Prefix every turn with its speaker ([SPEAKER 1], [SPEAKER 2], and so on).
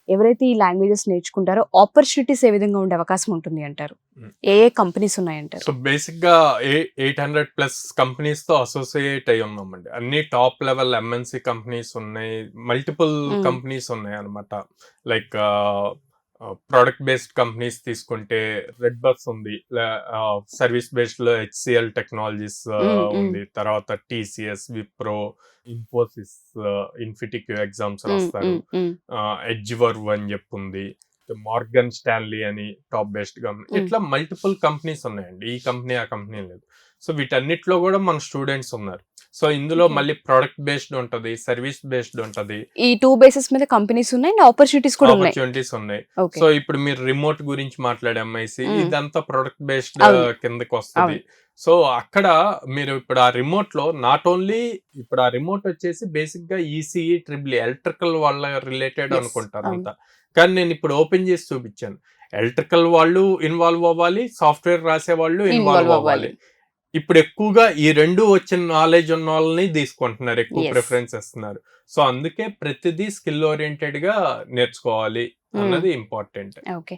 [SPEAKER 1] ఎవరైతే ఈ languages నేర్చుకుంటారో opportunities ఏ విధంగా ఉండే అవకాశం ఉంటుంది అంటారు? ఏ కంపెనీస్ ఉన్నాయంటారు?
[SPEAKER 2] సో బేసిక్ గా 800+ కంపెనీస్ తో అసోసియేట్ అయి ఉన్నామండి. అన్ని టాప్ లెవెల్ ఎంఎన్సి కంపెనీస్ ఉన్నాయి, మల్టిపుల్ కంపెనీస్ ఉన్నాయి అనమాట. లైక్ ప్రోడక్ట్ బేస్డ్ కంపెనీస్ తీసుకుంటే రెడ్ బస్ ఉంది, సర్వీస్ బేస్డ్ లో HCL టెక్నాలజీస్ ఉంది, తర్వాత TCS, విప్రో, ఇన్ఫోసిస్, ఇన్ఫిటిక్ ఎగ్జామ్స్ రాస్తారు, ఎడ్జ్వర్వ్ అని చెప్పి ఉంది, మార్గన్ స్టాన్లీ అని టాప్ బేస్డ్ కంపెనీ. ఇట్లా మల్టిపుల్ కంపెనీస్ ఉన్నాయండి, ఈ కంపెనీ ఆ కంపెనీ లేదు. సో వీటన్నిటిలో కూడా మన స్టూడెంట్స్ ఉన్నారు. సో ఇందులో మళ్ళీ ప్రొడక్ట్ బేస్డ్ ఉంటది, సర్వీస్ బేస్డ్ ఉంటది.
[SPEAKER 1] ఈ 2 బేసిస్ మీద కంపెనీస్ ఉన్నాయి, ఆపర్చునిటీస్ కూడా ఉన్నాయి.
[SPEAKER 2] ఆపర్చునిటీస్ ఉన్నాయి.
[SPEAKER 1] Okay.
[SPEAKER 2] సో ఇప్పుడు మీరు రిమోట్ గురించి మాట్లాడే ఎంఐసి, ఇదంతా ప్రొడక్ట్ బేస్డ్
[SPEAKER 1] అవును.
[SPEAKER 2] కిందకి వస్తుంది. సో అక్కడ మీరు ఇప్పుడు ఆ రిమోట్ లో నాట్ ఓన్లీ, ఇప్పుడు ఆ రిమోట్ వచ్చేసి బేసిక్ గా ఈసీఈ ట్రిపుల్ ఎలక్ట్రికల్ వాళ్ళ రిలేటెడ్
[SPEAKER 1] Yes,
[SPEAKER 2] అనుకుంటారు
[SPEAKER 1] అవును.
[SPEAKER 2] అంతా. కానీ నేను ఇప్పుడు ఓపెన్ చేసి చూపించాను, ఎలక్ట్రికల్ వాళ్ళు ఇన్వాల్వ్ అవ్వాలి, సాఫ్ట్వేర్ రాసే వాళ్ళు ఇన్వాల్వ్ అవ్వాలి. ఇప్పుడు ఎక్కువగా ఈ రెండు వచ్చిన నాలెడ్జ్ ఉన్న వాళ్ళని తీసుకుంటున్నారు, ఎక్కువ
[SPEAKER 1] Yes.
[SPEAKER 2] ప్రిఫరెన్స్ ఇస్తున్నారు. సో అందుకే ప్రతిదీ స్కిల్ ఓరియంటెడ్ గా నేర్చుకోవాలి అన్నది ఇంపార్టెంట్.
[SPEAKER 1] ఓకే.